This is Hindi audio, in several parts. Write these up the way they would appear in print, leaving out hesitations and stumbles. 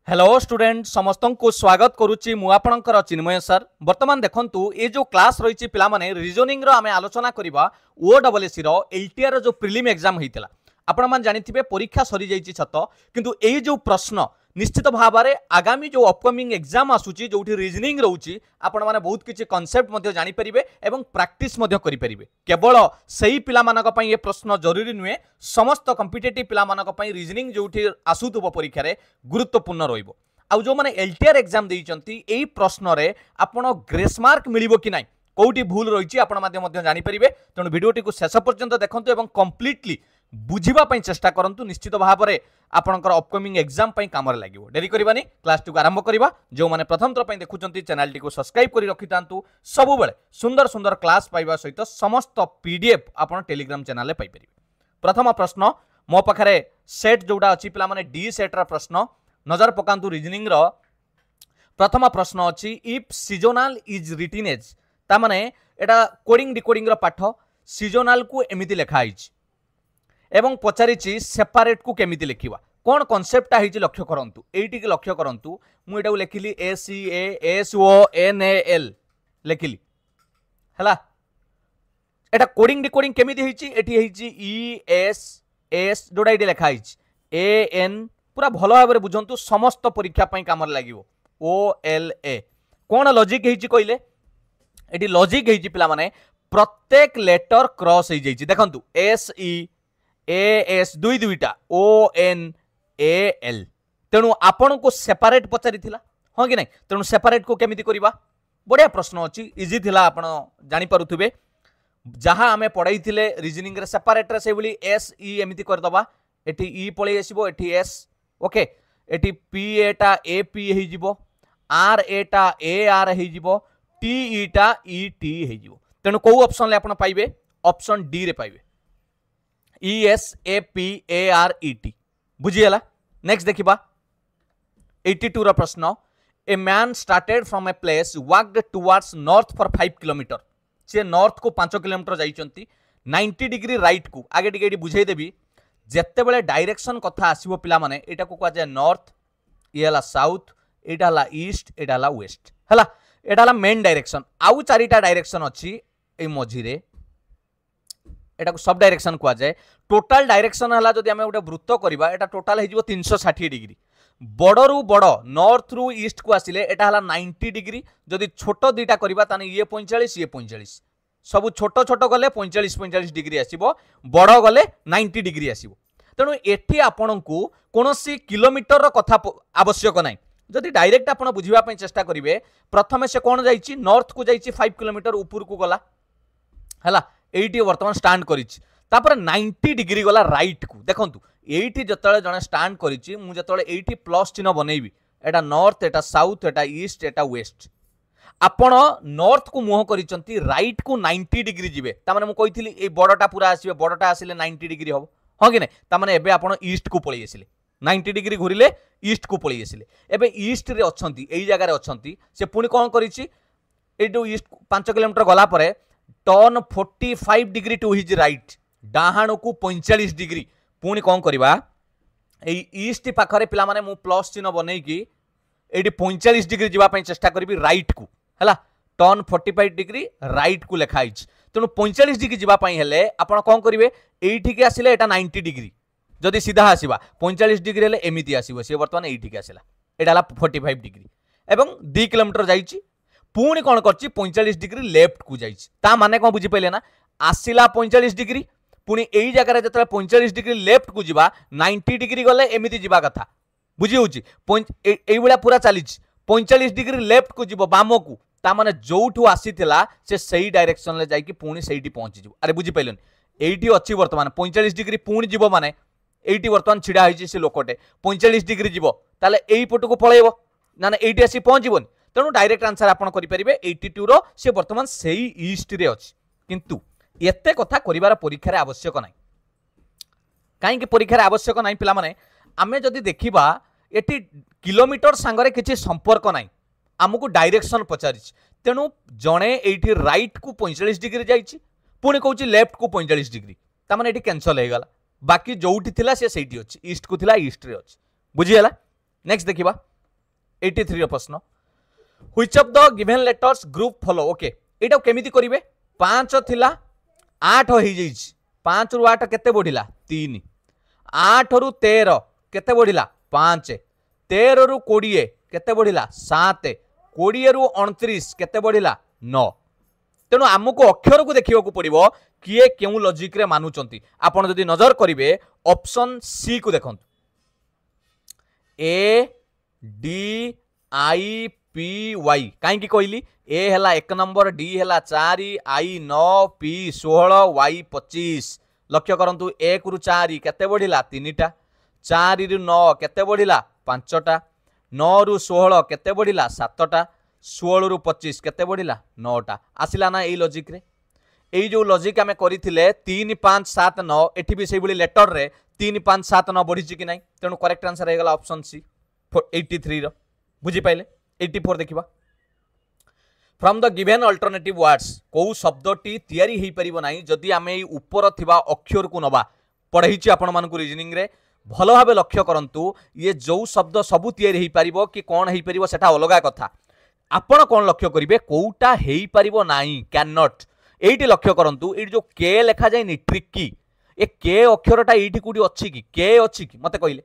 हेलो स्टूडेंट समस्त को स्वागत करुच्ची मु आपणकर चिन्मय सर। वर्तमान देखंतु ये जो क्लास रही पिला माने रीजनिंग रो आमे आलोचना करिबा ओडब्ल्यूएससी रो एलटीआर रो जो प्रिलिम एग्जाम होइतिला। आपण मान जानिथिबे परीक्षा सरी जाईची छत किंतु एई जो प्रश्न निश्चित भाव में आगामी जो अपकमिंग एग्जाम आसुची जोठी रीजनिंग रहउची आपण माने बहुत किछि कांसेप्ट मध्ये जानि परिबे एवं प्रैक्टिस मध्ये करि परिबे। केवल सही पिला मानक पई ये प्रश्न जरूरी नुहे, समस्त कॉम्पिटिटिव पिला मानक पई रीजनिंग जोठी आसुथबो परीक्षा रे गुरुत्वपूर्ण रहिबो। आउ जो माने एलटीआर एग्जाम देइचंती एई प्रश्न रे आपण ग्रेस मार्क मिलिबो कि नाही, कोउटी भूल रहिची आपण मध्ये जानि परिबे। तेणु वीडियोटी को शेष पर्यंत देखंतु एवं कंप्लीटली बुझिबा पई चेष्टा करंतु। निश्चित भाव में आपणकर अपकमिंग एग्जाम पई कामर लागिवो। डेरी करबानी क्लास टू आरंभ करबा। जो माने प्रथम थर पई देखुचंती चैनल टी को सब्सक्राइब करि रखितांतु। सब बेले सुंदर सुंदर क्लास पाइबा सहित समस्त पीडीएफ आपण टेलीग्राम चैनल ले पाइ परिबे। प्रथम प्रश्न मो पाखरे सेट जोडा अछि पिला माने डी सेट रा प्रश्न नजर पकांतु। रीजनिंग रो प्रथम प्रश्न अछि if seasonal is written as, ता माने एटा कोडिंग डिकोडिंग रो पाठ सीजनल को एमिति लेखा आइछि एवं पचारिछि सेपारेट को केमिति लिखिबा। कोन कांसेप्टटा हिछि लक्ष्य करंतु, एइटी के लक्ष्य करंतु। मु एटा लेखिली A C A S O N A L लेखिली हला। एटा कोडिंग डिकोडिंग केमिति हिछि, एठी हिछि ई एस एस जोडा एटी लेखा हिछि ए एन। पूरा भलो भाबरे बुझंतु, समस्त परीक्षा पई कामर लागिवो। O L A cone logic हिछि कइले, एटी लॉजिक हिछि पिला माने प्रत्येक लेटर क्रॉस हो जाइछि। देखंतु एस ई ए एस दुई दुईटा ओ एन ए एल। तेणु आपण को सेपारेट पचारि थिला हाँ कि नहीं। तेणु सेपारेट को केमिति करिबा, बढ़िया प्रश्न अछि, इजी थिला। आपण जानि पारुथिबे जहां आमे पढाई थिले रीजनिंग रे सेपारेट रे से बोली एस ई एमिति कर दबा। एठी ई पळै आसीबो, एठी एस ओके, एठी पी एटा ए पी हे जिवो, आर एटा ए आर हे जिवो, टी ईटा ई टी हे जिवो। तेणु को ऑप्शन ले आपण पाइबे, ऑप्शन डी रे पाइबे E S A P A R E T. बुझीगला। नेक्स्ट देखिबा 82 रो प्रश्न a man started from a place walked towards north for 5 kilometre. से नॉर्थ को 5 किलोमीटर जाइचंती 90 डिग्री राइट को। आगे टिके बुझाई देबी जेते बेले डायरेक्शन कथा आसीबो पिला माने एटा को कहा जाय नॉर्थ, ये हला साउथ, एटा हला ईस्ट, एटा हला वेस्ट हला। एटा हला मेन डायरेक्शन। आउ चारिटा डायरेक्शन अछि ए मझी रे, एटा को सब डायरेक्शन कहा जाए। टोटल डायरेक्शन हला जदि हमें गोटे वृत्त करबा एटा टोटल हे जिवो 360 डिग्री। बड़ रु बड़ नॉर्थ रु ईस्ट को आसिले एटा हला 90 डिग्री। जदि छोट दुईटा करबा ताने ये 45 ये 45, सब छोट छोट गले 45 डिग्री आसीबो, बड़ गले 90 डिग्री आसीबो। तेणु एठी आपनकु कोनोसी किलोमीटर रो कथा आवश्यक नाही। जदि डायरेक्ट आपण बुझिबा पई चेष्टा करिवे, प्रथमे से कोन जाईची नॉर्थ को जाईची 5 किलोमीटर ऊपर को गला हला। एइटी वर्तमान स्टांड करिछि, तापर 90 डिग्री गला राइट को। देखंतु एइटी जतळे जणे स्टांड करिछि, मु जतळे एइटी प्लस चिन्ह बनेइबी, एटा नॉर्थ, एटा साउथ, एटा ईस्ट, एटा वेस्ट। आपण नॉर्थ को मुह करिसंती, राइट को 90 डिग्री जिवे। ता माने मु कहिथिली ए बडटा पूरा आसीबे, बडटा आसीले 90 डिग्री हबो हां कि नै। ता माने एबे आपण ईस्ट को पळी आसीले, 90 डिग्री घुरिले ईस्ट को पळी आसीले। एबे ईस्ट रे अछंती, एई जगह रे अछंती, से पुनी कोन करिछि ए जो ईस्ट 5 किलोमीटर गला परे turn 45 degree to his right, डाहाण को 45 डिग्री। पुणी कौन करवा ईस्ट पाखरे पिला माने मु प्लस चिन्ह बनै कि एटी 45 डिग्री जीवा चेष्टा करी राइट को हला। टर्न 45 डिग्री राइट को लेखा आइछि। तेणु 45 डिग्री जीवा हेले आपण कौन करिवे, एइठी के आसिले एटा 90 डिग्री, जदि सीधा आसीबा 45 डिग्री हेले एमिति आसीबो। से वर्तमान एइठी के आसिला, एटा हला 45 डिग्री एवं 2 किलोमीटर जाइछि। पुणी कौन करछि 45 डिग्री लेफ्ट को जाइछि। ता माने कौन बुझी पाइले ना, आसिला 45 डिग्री, पुणी एई जगह जतले 45 डिग्री लेफ्ट को जिबा 90 डिग्री गले एमिति जिबा कथा। बुझी होछि एई बेला पूरा चलीछि 45 डिग्री लेफ्ट को जिबो बाम को। ता माने जोठु आसीथिला से सही डायरेक्शन ले जाइकि पुणी सेठी पहुंची जिवो। अरे बुझी पाइलन, एइठी अछि वर्तमान 45 डिग्री पुणी जिवो माने एइठी वर्तमान छिडा होइछि से लोकटे 45 डिग्री जिवो, ताले एई पटु को पळेइबो ना ना एइठी आसी पहुंचीबोनी। तेणु डायरेक्ट आंसर आपण करि परिबे 82 रो से वर्तमान सही ईस्ट रे अछि। किंतु एते कथा करिवार परीक्षा रे आवश्यक नाही। काहे कि परीक्षा रे आवश्यक नाही पिला माने आमे जदि देखिबा एटी किलोमीटर संगरे किछि संपर्क नाही, हमकु डायरेक्शन पचारिछि। तेणु जणे एइठी राइट को 45 डिग्री जाइछि, पुणी कहूछि लेफ्ट को 45 डिग्री, ता माने एटी कैंसल हे गला। बाकी जोठी थिला से सेठी अछि, ईस्ट को थिला ईस्ट रे अछि। बुझी हला। नेक्स्ट देखिबा 83 रो प्रश्न which of the given letters group follow okay एटा केमिति करिवे 5 थिला 8 हो जाइछि 5 रु 8 केते बढ़िला 3 8 रु 13 केते बढ़िला 5 13 रु 20 केते बढ़िला 7 20 रु 29 केते बढ़िला 9 तेणु आमको अक्षर को देखिबा को पड़िबो किए केउ लॉजिक रे मानुचंती आपण जदि नजर करिवे ऑप्शन सी को देखंतु A D I P Y कहीं कहली ए हला 1 नंबर डी हला 4 आई 9 पी 16 वाई 25 लक्ष्य करंतु 1 रु 4 केते बढ़िला 3टा 4 रु 9 केते बढ़िला 5टा 9 रु 16 केते बढ़िला 7टा 16 रु 25 केते बढ़िला 9टा आसिला ना एई लॉजिक रे एई जो लॉजिक आमे करिथिले 3 5 7 9 एठी भी सेई बली लेटर रे 3 5 7 9 बढ़िछि कि नै तेणु करेक्ट आंसर हे गला ऑप्शन सी 83 रो बुझी पाइले 84 देखिबा from the given alternative words को शब्दटी तयारी हेई परिबो नै जदि आमे ऊपर थिबा अक्षर को नबा पढैछि आपण मानकु रीजनिंग रे भलो भाबे लक्ष्य करंतु ये जो शब्द सबु तयारी हेई परिबो कि कोन हेई परिबो सेटा अलगा कथा आपण कोन लक्ष्य करिवे कोउटा हेई परिबो नै कैन नॉट एइटी लक्ष्य करंतु एइ जो के लेखा जाय नि ट्रिकी ए के अक्षरटा एइठी कुडी अछि कि के अछि कि मते कहिले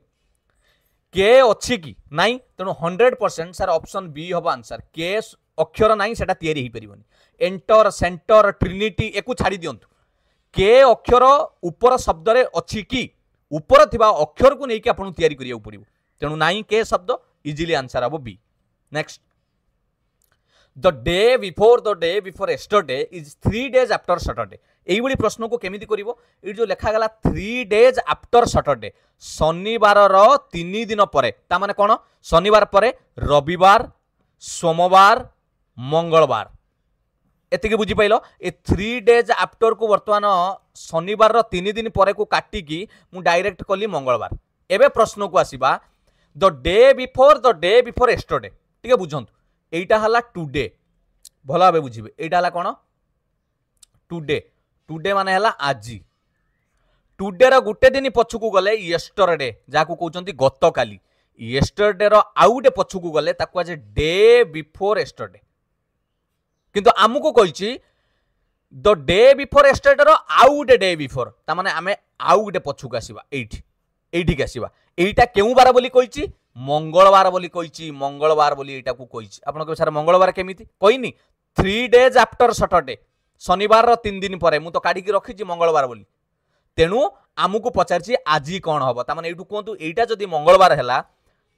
के अछि कि नाइ तेणु 100% सर ऑप्शन बी हबो आंसर के अक्षर नाइ सेटा तयारी हेई परिबोनी एंटर सेंटर ट्रिनिटी एकु छाडी दियंतु के अक्षर ऊपर शब्द रे अछि कि ऊपर थिबा अक्षर को नेकी आपन तयारी करिया पड़िबो तेणु नाइ के शब्द इजीली आंसर हबो बी next the day before yesterday is 3 days after Saturday एइबोली प्रश्न को केमिति करिवो ए जो लेखा गला 3 days आफ्टर सैटरडे शनिवार रो 3 दिन परे ता माने कोन शनिवार परे रविवार सोमवार मंगलवार एतिके बुझी पाइलो ए 3 days आफ्टर को वर्तमान शनिवार रो 3 दिन परे को काटी की मु डायरेक्ट कली मंगलवार एबे प्रश्न को आसीबा द डे बिफोर एस्टरडे ठीक बुझंतु एटा हला टुडे भला भाबे बुझिबे एटा हला कोन टुडे माने हला आजी टुडे रो गुटे दिन पछुकू गले येस्टरडे जाकू कहउचंती गतकाली येस्टरडे रो आउडे पछुकू गले ताकू आज डे बिफोर एस्टरडे किंतु आमुको कहिछि द डे बिफोर एस्टरडे रो आउडे डे बिफोर ता माने आमे आउडे पछुकू आसीबा एइठी के आसीबा एइटा केउ बार बोली कहिछि मंगलवार बोली कहिछि मंगलवार बोली एटा को कहिछि आपण के सर मंगलवार केमिति कहिनी 3 days आफ्टर सैटरडे शनिवार रो 3 दिन परे मु तो काढी के रखिछि मंगलवार बोली तेनु आमुको पचारछि आजी कोन हबो ता माने एटु कोंतु एटा जदी मंगलवार हैला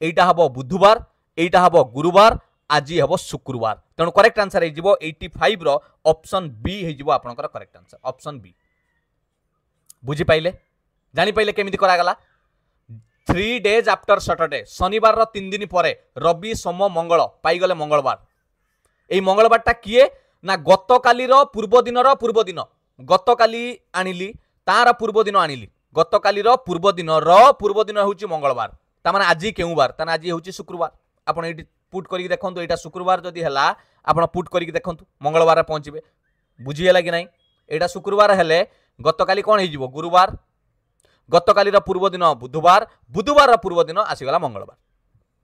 एटा हबो बुधवार एटा हबो गुरुवार आजी हबो शुक्रवार तेनु करेक्ट आंसर हे जिवो 85 रो ऑप्शन बी हे जिवो आपनकर करेक्ट आंसर ऑप्शन बी बुझी पाइले जानि पाइले केमिति करा गला 3 days आफ्टर सैटरडे शनिवार रो 3 दिन परे रवि सोम मंगल पाइगले मंगलवार एई मंगलवारटा किए ना गतकाली रो पूर्व दिन गतकाली आनिली तार पूर्व दिन आनिली गतकाली रो पूर्व दिन होउची मंगलवार ता माने आजी केउ बार ता आजी होउची शुक्रवार आपण एटी पुट करी देखंतु एटा शुक्रवार जदी हला आपण पुट करी देखंतु मंगलवार रे पहुंचीबे बुझी हैला कि नाही एटा शुक्रवार हेले गतकाली कोन हे जिवो गुरुवार गतकाली पूर्व दिन बुधवार बुधवार पूर्व दिन आसीगला मंगलवार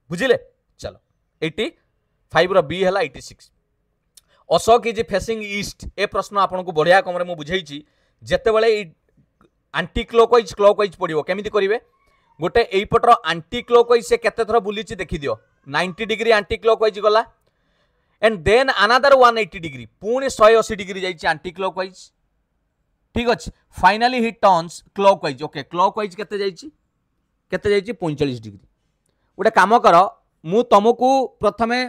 बुझिले चलो 85 रो बी हला 86 अशोक इज फेसिंग ईस्ट ए प्रश्न आपन को बढ़िया कमरे मु बुझाइछि जेते बेले एंटी क्लॉकवाइज पड़िबो केमिति करिवे गोटे एई पटर एंटी क्लॉकवाइज से केते थरा बुलिछि देखि दियो 90 डिग्री एंटी क्लॉकवाइज गला एंड देन अनदर 180 डिग्री पुणी 180 डिग्री जाइछि एंटी क्लॉकवाइज ठीक अछि finally he turns clockwise okay clockwise केते जाइछि 45 डिग्री गोटे काम कर मु तुमको प्रथमे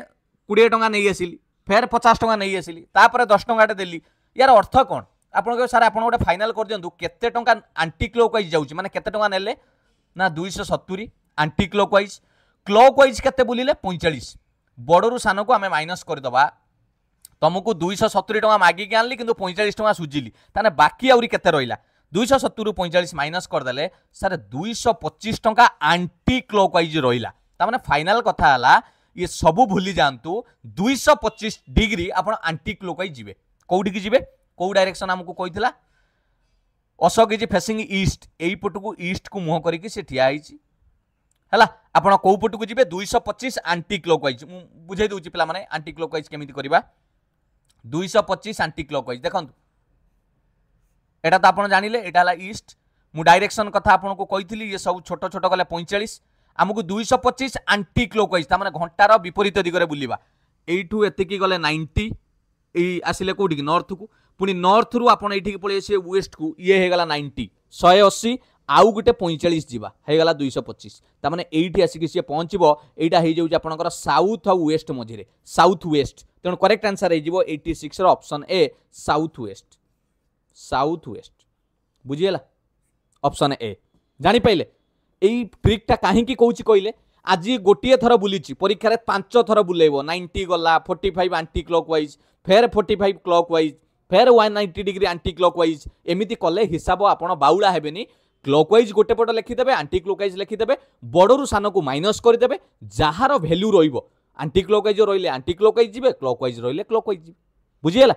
20 टंका नहीं आसिली फेर 50 टंका नहीं आसिली तापर 10 टंका देली यार अर्थ कोन आपण के सर आपण गोटे फाइनल कर दियंतु केते टंका एंटी क्लॉकवाइज जाउछि माने केते टंका नेले ना 270 एंटी क्लॉकवाइज केते बुलिले 45 बड़रू सान को आमे माइनस कर दबा तुमको 270 टंका मागी के आनली किंतु 45 टंका सुजिली ताने बाकी आउरी केते रहिला 270 रु 45 माइनस कर देले सर 225 टंका एंटी क्लॉकवाइज रहिला ता माने फाइनल कथा हला ये सबु भूली जानतु 225 डिग्री आपण एंटी क्लॉकवाइज जिवे कोउठी की जिवे को डायरेक्शन हमको कहितला अशोक इज फेसिंग ईस्ट एई पटकू ईस्ट को मुह करिकि से ठिया आइछि है आपण कौ पट को जी 225 आंटी क्लॉकवाइज बुझे दूची पिला माने आंटी क्लॉकवाइज केमिति करबा 225 आंटी क्लॉकवाइज देखंतु एटा तो आपण जानिले एटा हला ईस्ट मु डायरेक्शन कथा आपण को कहितली ये सब छोट छोट गले 45 हमकु 225 आंटी क्लॉकवाइज ता माने घंटार विपरीत दिगरे बुलिबा एठू एतिकी गले 90 ए आसिले कोठी की नॉर्थ को पुनी नॉर्थ रु आपण एठी की पळे से वेस्ट को ये हे गला 90 180 आउ गुटे 45 जीवा हे गला 225 ता माने एठी आसी कि से पहुंचबो एटा हे जाउ आपनकर साउथ और वेस्ट मझिरे साउथ वेस्ट तेन करेक्ट आंसर हे जीवो 86 रो ऑप्शन ए साउथ वेस्ट बुझिएला ऑप्शन ए जानि पाइले एई ट्रिकटा काहे की कहूची कइले आज गोटे थर बुलीची परीक्षा रे 5 थर बुलेइबो 90 गला 45 एंटी क्लॉकवाइज फेर 45 क्लॉकवाइज फेर 190 डिग्री एंटी क्लॉकवाइज एमिति कले हिसाब आपण बाउला हेबेनी क्लॉकवाइज गोटे पट लिखिदेबे एंटी क्लॉकवाइज लिखिदेबे बड़रू सान को माइनस करदेबे जहार वैल्यू रहिबो एंटी क्लॉकवाइज रहिले एंटी क्लॉकवाइज जिबे क्लॉकवाइज रहिले क्लॉकवाइज जिबे बुझिएला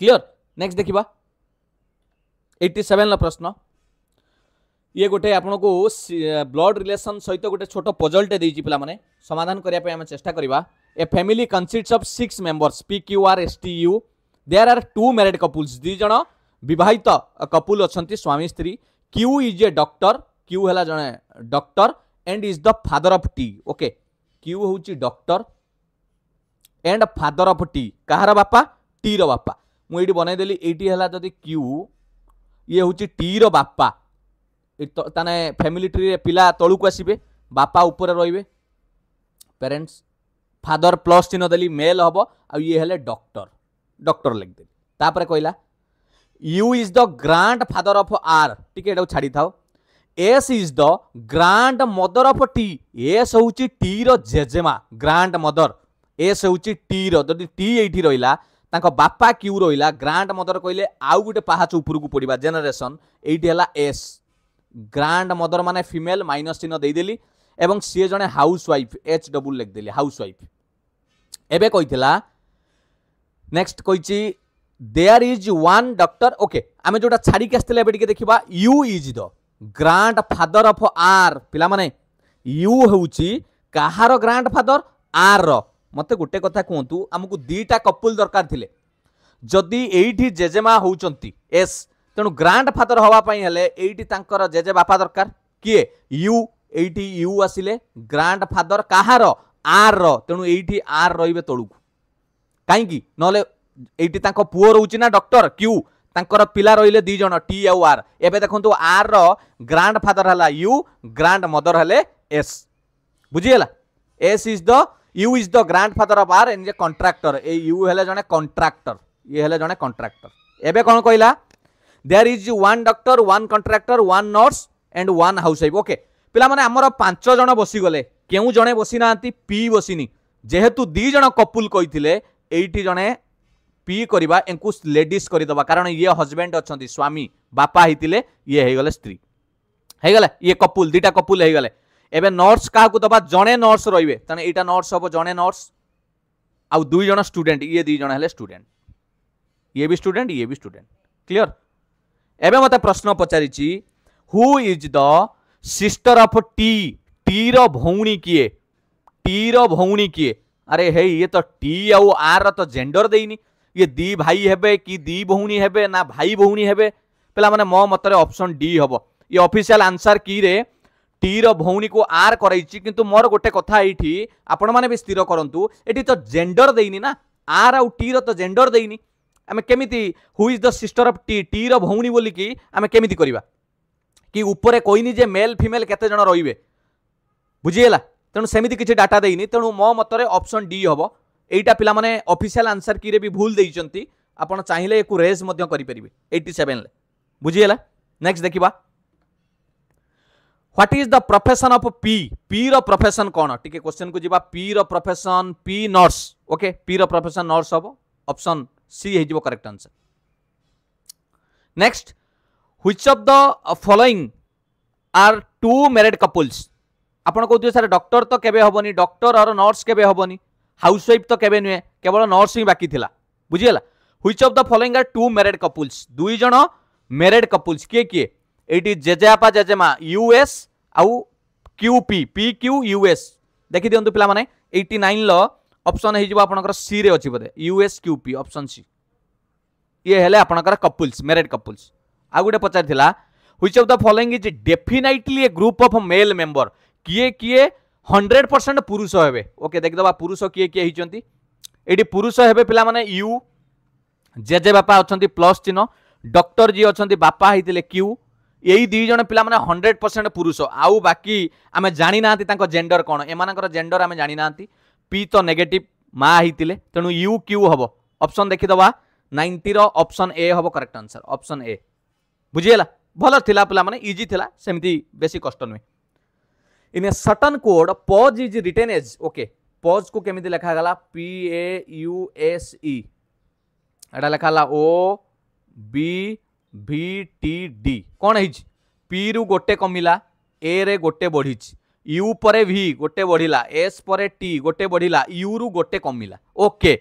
क्लियर नेक्स्ट देखिबा 87 ला प्रश्न ये गोटे आपण को ब्लड रिलेशन सहित गोटे छोट पजलटे देइछि पिला माने समाधान करिया पे हम चेष्टा करिबा ए family consists of 6 members PQRSTU there are 2 married couples दी जण विवाहित कपल अछंती स्वामी स्त्री Q is a doctor Q हला जणे doctor and is the father of T okay Q होउची doctor and father of T कहार बापा T रो बापा मु एडी बनाई देली एटी हला जदी Q ये होउची T रो बापा ताने फैमिली ट्री रे पिला तळु को आसीबे बापा ऊपर रहिबे पेरेंट्स फादर प्लस चिन्ह देली मेल हबो आ ये हेले डॉक्टर लिख देली तापर कहला U is the grandfather of R टिके एटा छाड़ी थाओ S is the grandmother of T S होउची टी रो जेजेमा ग्रांड मदर एस होउची टी रो जदी टी एठी रहिला तांको बापा क्यू रहिला ग्रांड मदर कहले आउ गुटे पाहाच ऊपर को पड़िबा जेनरेशन एठी हला एस ग्रांड मदर माने फीमेल माइनस चिन्ह दे देली एवं सी जने हाउस वाइफ एच डबल लिख देली हाउस वाइफ एबे कहितला नेक्स्ट कहिची there is one doctor okay आमे जोटा छाड़ी के आस्तेले एबे टिके देखिबा U is the grandfather of R पिला माने यू होउची काहार ग्रांड फादर आर रो मते गुटे कथा कहंतु हमकु दीटा कपल दरकार थिले जदी एठी जेजेमा होउचंती एस तेणु ग्रांड फादर हवा पाई हेले एठी तांकर जेजे बापा दरकार किए यू एठी यू आसिले ग्रांड फादर काहार आर रो तेणु एठी आर रहिबे तळुक काई की नले एठी तांको पुओ रहउची ना डॉक्टर क्यू तांकर पिला रहिले दी जण टी और आर एबे देखंतु आर रो ग्रांड फादर हला यू ग्रांड मदर हले एस बुझिएला S is the U is the grandfather of R and a contractor ए यू हेले जणे कॉन्ट्रैक्टर ये हेले जणे कॉन्ट्रैक्टर एबे कोन कहला there is one doctor one contractor one nurse and one housewife okay पिला माने हमर 5 जण बसी गले केउ जणे बसी नांती पी बसिनी जेहेतु 2 जण कपल कहिथिले एठी जणे पी करबा एंकु लेडीज करि दबा कारण ये हस्बैंड अछंती स्वामी बापा हितिले ये हे गले स्त्री हे गले ये कपल 2टा कपल हे गले एबे नर्स का को दबा जणे नर्स रहिबे तने एटा नर्स हबो जणे नर्स आ 2 जण स्टूडेंट ये 2 जण हेले स्टूडेंट ये भी स्टूडेंट क्लियर एबे मते प्रश्न पचारिछि who is the sister of T T रो भौणी किए अरे हे ये तो टी आउ आर तो जेंडर देइनी ये दी भाई हेबे कि दी भौणी हेबे ना भाई भौणी हेबे पेला माने मो मतरे ऑप्शन डी हबो ये ऑफिशियल आंसर की रे टी रो भौणी को आर करैछि किंतु मोर गोटे कथा एठी आपण माने भी स्थिर करंतु एठी तो जेंडर देइनी ना आर आउ टी रो तो जेंडर देइनी आमे केमिति who is the sister of T T रो भौणी बोली कि आमे केमिति करिबा कि ऊपर कोइनी जे मेल फीमेल केते जण रहिबे बुझिएला तेणु सेमिति किछि डाटा देइनी तेणु मो मतरे ऑप्शन डी हबो एटा पिला माने ऑफिशियल आंसर की रे भी भूल देइचंती आपण चाहिले एकु रेज मध्य करि परिबे 87 ले बुझिएला नेक्स्ट देखिबा what is the profession of P P रो प्रोफेशन कोन टिके क्वेश्चन को जिबा पी रो profession P nurse okay P रो प्रोफेशन नर्स हबो ऑप्शन सी हेजिबो correct answer next which of the following are 2 married couples आपण कहते सर डॉक्टर तो केबे हबनी डॉक्टर और नर्स केबे हबनी हाउसवाइफ तो केबे नुए केवल नर्स ही बाकी थिला बुझिएला which of the following are 2 married couples 2 जण मैरिड कपल्स किए किए एटी जेजेआपा जेजेमा यूएस आउ क्यूपी पी क्यू यूएस देखि दियंतु पिला माने 89 लो ऑप्शन हे जिवो आपनकर सी रे अछि बदे यूएस क्यूपी ऑप्शन सी ये हेले आपनकर कपल्स मैरिड कपल्स आ गुटे पचार थिला which of the following is definitely A group of male member किए किए 100% पुरुष हेबे ओके देख दबा पुरुष किए किए हिचंती एडी पुरुष हेबे पिला माने यू जेजे बापा अछंती प्लस चिन्ह डॉक्टर जी अछंती बापा हितिले क्यू यही दी जण पिला माने 100% पुरुष आउ बाकी आमे जानि नांती तांको जेंडर कोन एमानकर जेंडर आमे जानि नांती पी तो नेगेटिव मा हितिले तेनु यू क्यू हबो ऑप्शन देखि दबा 90 रो ऑप्शन ए हबो करेक्ट आंसर ऑप्शन ए बुझियला भलो थिला पिला माने इजी थिला सेमती बेसी कष्ट नुहे in a certain code pause is written as okay pause को केमिति लिखा गला P A U S E एडा लिखा ला O B V T D कौन है पी रु गोटे कमिला ए रे गोटे बढ़ी यू परे भी गोटे बढ़िला एस परे टी गोटे बढ़िला यू रु गोटे कमिला ओके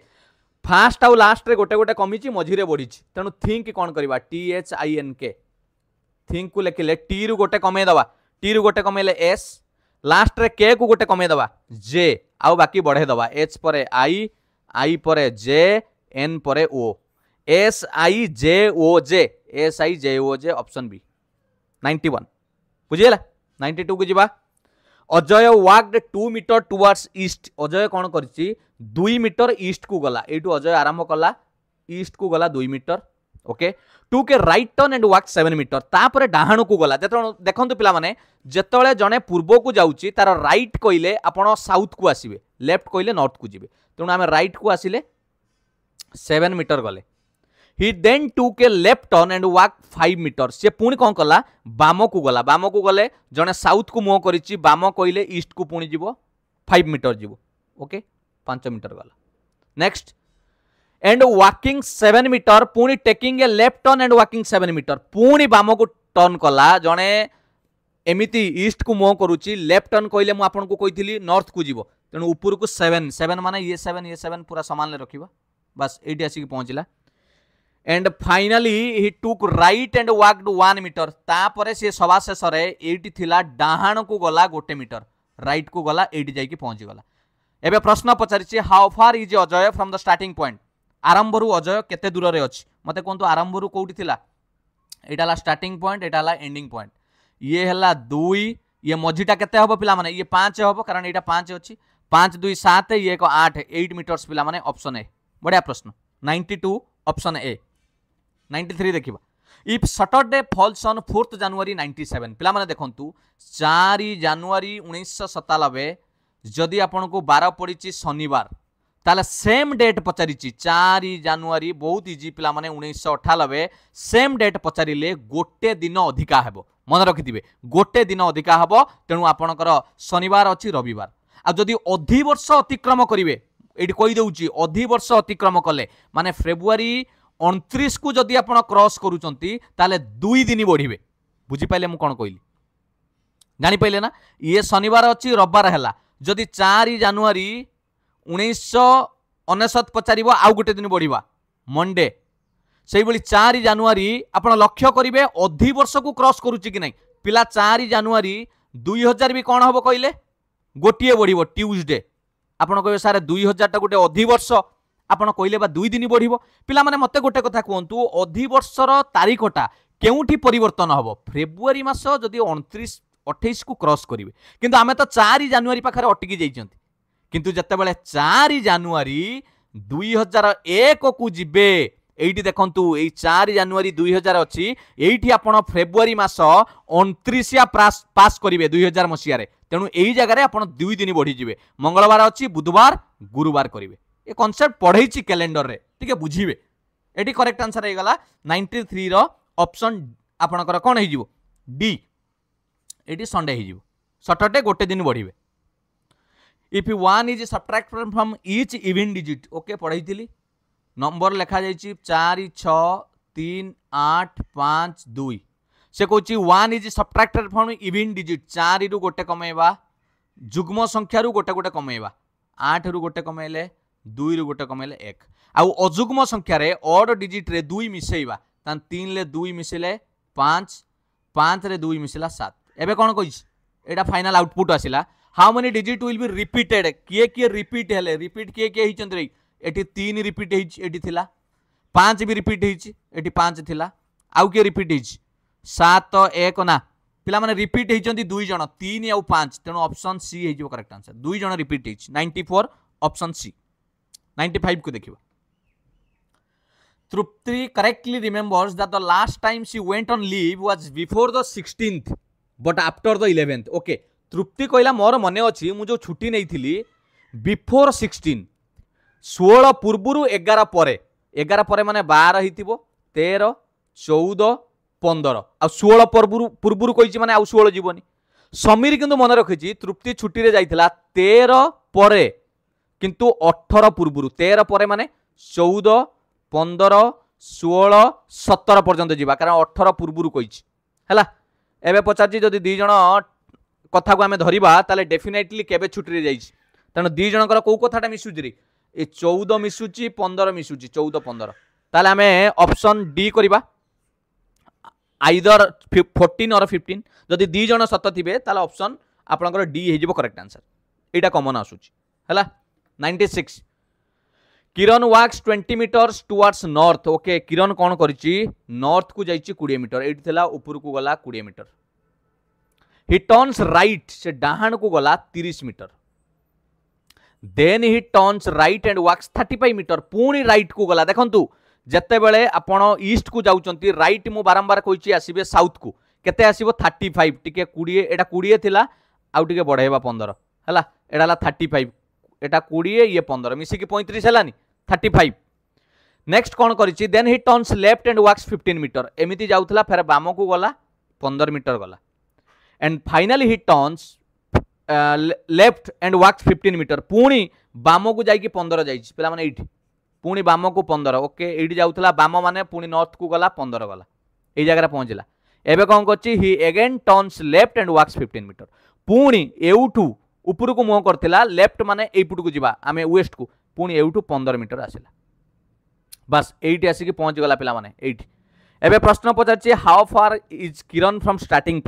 फास्ट आउ लास्ट रे गोटे गोटे कमी मझी रे बढ़ी तेणु थिंक कौन करवा टी एच आई एन के थिंक को लिखिले टी रु गोटे कमे दवा टी रु गोटे कमेले एस लास्ट रे के को गोटे कमे दवा जे आउ बाकी बढ़े दवा एच परे आई आई परे जे एन परे O S I J O J S I J O J option B 91 बुझीला 92 को जीवा Ajay walked 2 metre towards east Ajay कौन करछि 2 मीटर ईस्ट को गला एटू अजय आरंभ कला ईस्ट को गला 2 metre okay took right turn and walk 7 metre तापर डाहाण को गला जेतण देखंतु पिला माने जेतळे जने पूर्व को जाउची तार राइट कइले आपण साउथ को आसीबे लेफ्ट कइले नॉर्थ को जिबे तेणु आमे राइट को आसीले 7 मीटर गले he then took a left turn and walk 5 metre से पुणी कौन कला बाम को गले जने साउथ को मुह करिछि बाम कइले ईस्ट को पुणी जीवो 5 मीटर जीवो ओके 5 मीटर गला नेक्स्ट एंड वाकिंग 7 मीटर पुणी taking a left turn and walking 7 metre पुणी बाम को टर्न कला जने एमिति ईस्ट को मुह करूछि लेफ्ट टर्न कइले मु आपन को कहिथिली नॉर्थ को जीवो तेणु ऊपर को 7 माने ये 7 पूरा समान ले रखिबा बस एडी आसी के पहुंचला and finally he took right and walked 1 metre तापरे से सभा शेष रे एटी थिला डाहाण को गला 1 मीटर राइट को गला एटी जाई के पहुंची गला एबे प्रश्न पचारिछि how far is Ajay from the starting point आरंभ रु अजय केते दूर रे अछि मते कोनतो आरंभ रु कोउठी थिला एटा ला स्टार्टिंग पॉइंट एटा ला एंडिंग पॉइंट ये हला 2 ये मझीटा केते हबो पिला माने ये 5 हबो कारण एटा 5 अछि 5 2 7 ये को 8 मीटर्स पिला माने ऑप्शन ए बढ़िया प्रश्न 92 ऑप्शन ए 93 देखिबा इफ सैटरडे फॉल्स ऑन 4 जनवरी 97 पिला माने देखंतु 4 जनवरी 1997 जदि आपन को 12 पड़िछि शनिवार ताले सेम डेट पचारिछि 4 जनवरी बहुत इजी पिला माने 1998 सेम डेट पचारिले गोटे दिन अधिका हेबो मन रखिथिबे गोटे दिन अधिका हेबो तेनु आपनकर शनिवार अछि रविवार आ जदि अधि वर्ष अतिक्रम करिवे एठी कहि दउछि अधि वर्ष अतिक्रम कले माने फेब्रुआरी 29 को जदि आपण क्रॉस करूचंती ताले 2 दिन बढ़िबे बुझी पाइले मु कोन कहली जानि पाइले ना ये शनिवार अछि रविवार हैला जदि 4 जनवरी 1999 पचारिबो आउ गोटे दिन बढ़िबा मंडे सेही बली 4 जनवरी आपण लक्ष्य करिवे अधि वर्ष को क्रॉस करूची कि नै पिला 4 जनवरी 2000 भी कोन हबो कइले गोटिए बढ़िबो ट्यूसडे आपण कहबे सारे 2000 टा गोटे अधि वर्ष आपण कहले बा 2 दिन बढ़िबो पिला माने मते गोटे कथा कहंतु अधि वर्षर तारीखटा केउठी परिवर्तन हबो फेब्रुआरी मास जदि 29 28 को क्रॉस करिवे किंतु आमे तो 4 जनवरी पाखरे अटकी जाइछंती किंतु जते बेले 4 जनवरी 2001 को जिबे एठी देखंतु ए 4 जनवरी 2000 अछि एठी आपण फेब्रुआरी मास 29 या पास करिवे 2000 मसिया रे तेनु एही जगह रे आपण 2 दिन बढ़ी जिवे मंगलवार अछि बुधवार गुरुवार करिवे ये कॉन्सेप्ट पढ़े कैलेंडर रे ठीक है बुझीबे एटी करेक्ट आंसर हो गला 93 रो ऑप्शन आपनकर कोन हे जिवो डी एटी संडे हे जिवो सैटरडे गोटे दिन बढ़िबे if one is subtracted from each even digit okay पढ़ैतिली नंबर लिखा जाइछि 4 6 3 8 5 2 से कहछि one is subtracted from even digit 4 रु गोटे कमेबा जुग्म संख्या रु गोटे गोटे कमेबा 8 रु गोटे कमेले 2 रु गोटे कमेले 1 आउ अजुग्म संख्या रे ऑड डिजिट रे 2 मिसेइबा तान 3 ले 2 मिसेले 5 5 रे 2 मिसेला 7 एबे कोन कहिछि एटा फाइनल आउटपुट आसिला how many digit will be repeated किए रिपीट हेले रिपीट किए हिचंत रे एटी 3 रिपीट हिच एटी थिला 5 भी रिपीट हिच एटी 5 थिला आउ किए रिपीट हिच 7 1 ना पिला माने रिपीट हिचंती 2 जण 3 आउ 5 तेनो ऑप्शन सी हे जो करेक्ट आंसर 2 जण रिपीट हिच 94 ऑप्शन सी 95 को देखिबा Trupti correctly remembers that the last time she went on leave was before the 16th but after the 11th. Okay. Trupti कहला मोर मने अछि मु जो छुट्टी नै थिली बिफोर 16 16 पूर्वरु 11 परे माने 12 हितिबो 13 14 15 आ 16 पूर्वरु कहिछि माने आ 16 जीवनी समीर किंतु मन रखिछि तृप्ति छुट्टी रे जाइथिला 13 परे किंतु 18 पूर्वरु 13 परे माने 14 15 16 17 पर्यंत जीवा कारण 18 पूर्वरु कहिछि हैला एबे पचारछि जदि दी जण कथा को आमे धरिबा ताले डेफिनेटली केबे छुट्टी रे जाइछि तण दी जनकर को कथाटा मिसुछि रे ए 14 मिसुछि 15 मिसुछि 14 15 ताले आमे ऑप्शन डी करबा आइदर 14 और 15 जदि दी जण सत थिबे ताले ऑप्शन आपनकर डी हे जिवो करेक्ट आंसर एटा कॉमन आसुछि हैला 96 Kiran walks 20 metres towards north okay Kiran कोन करिछि नॉर्थ को जाइछि 20 मीटर एठी थिला ऊपर को गला 20 मीटर ही टर्न्स राइट से डाहाण को गला 30 metre then he turns right and walks 35 metre पुणी राइट को गला देखंतु जत्ते बेले आपण ईस्ट को जाउचंती राइट मु बारंबार कहिछि आसीबे साउथ को केते आसीबो 35 टिके 20 एटा 20 थिला आउ टिके बढाइबा 15 हला एडाला 35 एटा 20 ये 15 मिसी की 35 हलानी 35 नेक्स्ट कोन करिछि then he turns left and walks 15 metre एमिति जाउथला फेर बाम को गला 15 मीटर गला and finally he turns left and walks 15 metre पुणी बाम को जाइकी 15 जाइछि पिला माने एठी पुणी बाम को 15 ओके एठी जाउथला बाम माने पुणी नॉर्थ को गला 15 गला ए जगह पहुंचला एबे कोन करछि he again turns left and walks 15 metre पुणी एउठू ऊपर को मुह करथिला लेफ्ट माने एपुट को जिबा आमे वेस्ट को पुणी एउठू 15 मीटर आसिला बस एठी आसी के पहुंच गला पिला माने एठी एबे प्रश्न पचाछि how far is Kiran from starting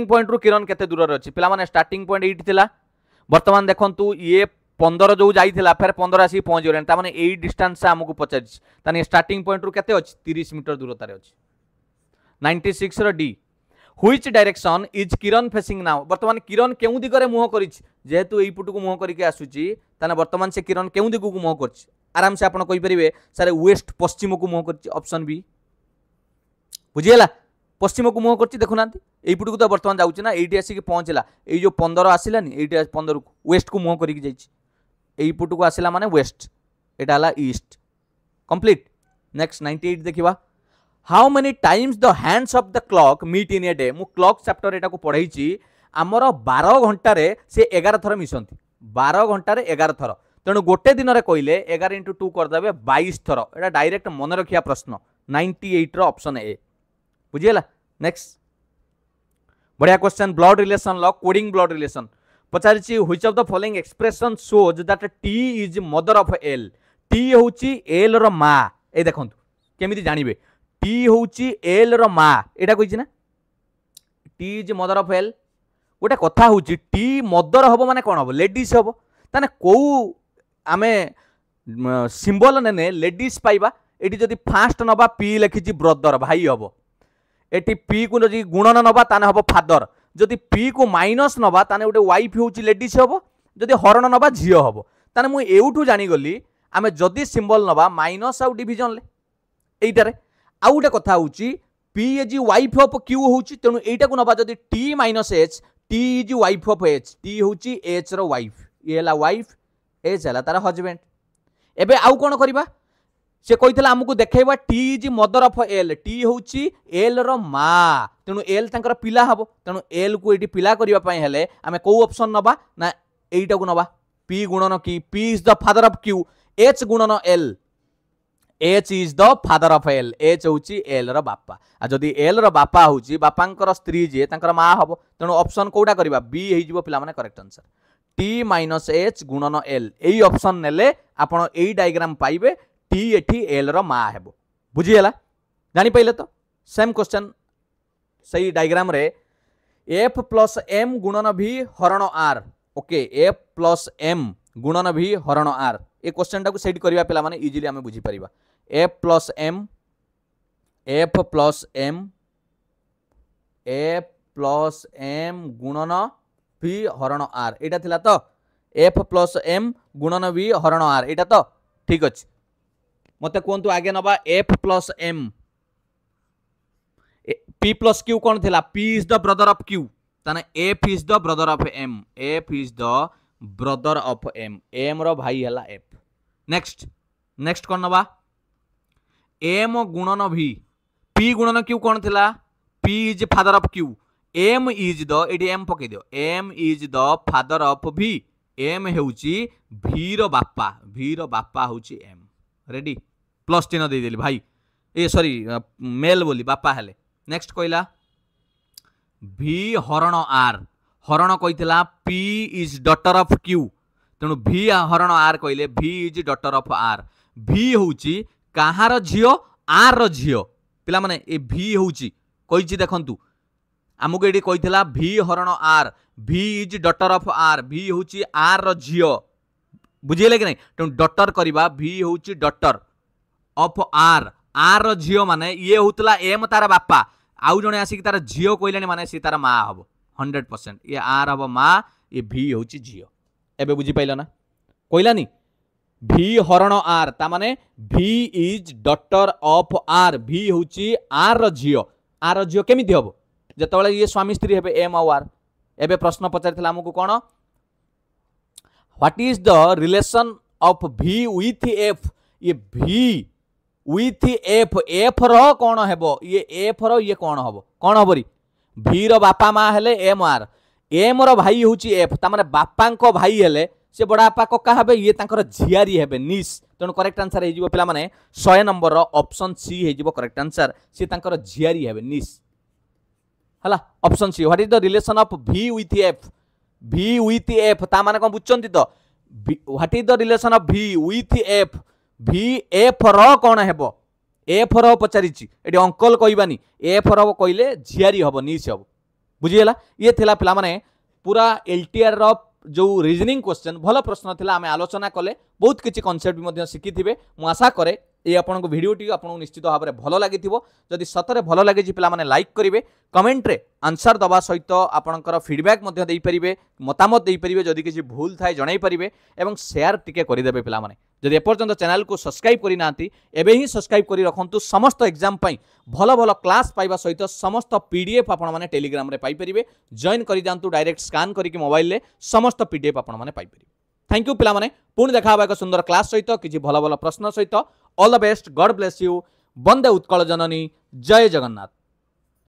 point रु किरण केते दूर अछि पिला माने स्टार्टिंग पॉइंट एठी थिला वर्तमान देखंतु ये 15 जो जाइथिला फेर 15 आसी पहुंच गेलन ता माने एई डिस्टेंस हमकु पचाछि तानी स्टार्टिंग पॉइंट रु केते अछि 30 मीटर दूरतारे अछि 96 रो D which direction is Kiran facing now वर्तमान किरण केउ दिगरे मुह करिछि जेहेतु एई पुटु को मुह करिके आसुछि ताने वर्तमान से किरण केउ दिगु को मुह करछि आराम से आपण कहि परिबे सारे वेस्ट पश्चिम को मुह करछि ऑप्शन बी बुझियला पश्चिम को मुह करछि देखुनांती एई पुटु को तो वर्तमान जाउछि ना एठी आसी के पहुंचला एई जो 15 आसिलानी एठी 15 को वेस्ट को मुह करिके जाइछि एई पुटु को आसिला माने वेस्ट एटा हला ईस्ट कंप्लीट नेक्स्ट 98 देखिबा how many times the hands of the clock meet in a day मु क्लॉक चैप्टर एटा को पढाइछि हमर 12 घंटा रे से 11 थर मिसंती 12 घंटा रे 11 थर तेणु गोटे दिन रे कइले 11 * 2 कर देबे 22 थर एटा डायरेक्ट मन रखिया प्रश्न 98 रो ऑप्शन ए बुझियला नेक्स्ट बढ़िया question blood relation law coding blood relation पचारिछि which of the following expression shows that T is mother of L T होउची एल रो मा ए देखंतु केमिति जानिबे टी होउची एल रो मा एटा कहिछि ना T is mother of L गोटे कथा होउची टी मदर हबो माने कोन हबो लेडीज हबो ताने को आमे सिंबल नेने लेडीज पाइबा एटी जदि फास्ट नबा पी लिखिछि ब्रदर भाई हबो एटी पी को जदि गुणन नबा ताने हबो फादर जदि पी को माइनस नबा ताने गोटे वाइफ होउची लेडीज हबो जदि हरण नबा झियो हबो ताने मु एउठू जानि गली आमे जदि सिंबल नबा माइनस आउ डिवीजन ले एइटारे आउ गोटे कथा होउची P is wife of Q होउची तेनु एइटा को नबा जदि T minus H T is wife of H T होउची एच रो वाइफ ये ला वाइफ एच हला तार हस्बैंड एबे आउ कोन करबा से कहितला हमकु देखेबा T is mother of L T होउची एल रो मा तेनु एल तांकर पिला हबो तेनु एल को एटी पिला करिवा पई हेले आमे को ऑप्शन नबा ना एइटा को नबा पी गुणन की P is the father of Q H गुणन L H is the father of L H होउची एल रो बापा आ जदी एल रो बापा होउची बापांकर स्त्री जे तांकर मा हबो तेनु ऑप्शन कोडा करबा बी हेइ जिवो पिला माने correct answer T minus H गुणन एल एई ऑप्शन नेले आपण एई डायग्राम पाइबे टी एठी एल रो मा हेबो बुझियला जानि पहिले तो सेम क्वेश्चन सही डायग्राम रे एफ प्लस एम गुणन भी हरण R okay F plus M गुणन भी हरण आर ए क्वेश्चन टाको सेट करिया पिला माने इजीली हमें बुझी परिबा एफ प्लस एम गुणन भी हरण आर एटा थिला तो एफ प्लस एम गुणन भी हरण आर एटा तो ठीक अछि मते कोंतु आगे नबा F plus M P plus Q कौन थिला P is the brother of Q ताने F is the brother of M F is the brother of M रो भाई हला एफ नेक्स्ट कौन नबा एम गुणन भी पी गुणन क्यू कौन थिला P is father of Q M is the एडी एम पके दियो M is the father of B M हेउची भी रो बापा होची एम रेडी प्लस चिन्ह दे देली भाई ए सॉरी मेल बोली बापा हेले नेक्स्ट कहला भी हरण हरण कही P is daughter of Q तेणु भी हरण आर कहले भी इज डॉटर ऑफ आर भी होची कहार झियो आर रो झियो पिला माने ए भी होची कहिची देखंतु आमुक एडी कहितला भी हरण आर भी इज डॉटर ऑफ आर भी होची आर रो झियो बुझिले कि नहीं तेणु डॉटर करबा भी होची डॉटर ऑफ आर आर रो झियो माने ये होतला एम तार बापा आउ जने आसिक तार झियो कहले माने सी तार माँ हबो 100% ये आर हबो माँ ये भी होची झियो एबे बुझी पाइल ना कहलानी भी हरण आर ता माने भी इज डॉटर ऑफ आर भी होची आर रो झियो केमिति हबो जतबेले ये स्वामी स्त्री हेबे एम और आर एबे प्रश्न पचारिथिला हमकु कोन what is the relation of V with F ये भी विथ एफ रो कौन हेबो ये एफ रो ये कौन हबो री भी रो बापा माँ हेले एम आर एम रो भाई होची एफ ता माने बापा को भाई हेले से बड़ा बापा कक्का हेबे ये तांकर झियारी हेबे निस तेणु करेक्ट आंसर हे जिवो पिला माने 100 नंबर रो ऑप्शन सी हे जिवो करेक्ट आंसर से तांकर झियारी हेबे निस हला option see what is the relation of V with F ता माने कोन बुझचंती तो what is the relation of V with F भी एफ रो कौन हेबो एफ रो पचारिची एटी अंकल कहबानी एफ रो कहले झियारी हबो निस हबो बुझियला ये थिला पिला माने पूरा एलटीआर रो जो रीजनिंग क्वेश्चन भल प्रश्न थिला आमे आलोचना कले बहुत किछि कांसेप्ट भी शिखी थिबे मु आशा करे ये आपन भिडियोटी आपन निश्चित भाव में भल लगी जदि सतरे भल लगी पिला माने लाइक करेंगे कमेंट रे आंसर दबा सहित आपणकर फीडबैक दे पारे मतामत दे पारे जदि किसी भूल थाए जन पारे और शेयर टिके करदेवे पिला माने जदि एपर्यंत चैनल को सब्सक्राइब करना एबे ही सब्सक्राइब कर रखु समस्त एग्जाम भल भल क्लास पाइबा सहित समस्त पीडीएफ आपण माने टेलीग्राम रे पाई परिबे जॉइन करि जांतु डायरेक्ट स्कैन करके मोबाइल रे समस्त पीडीएफ आपण माने पाई परिबे थैंक यू पिला माने पुणी देखा एक सुंदर क्लास सहित किसी भल भल प्रश्न सहित all the best God bless you वंदे उत्कल जननी जय जगन्नाथ।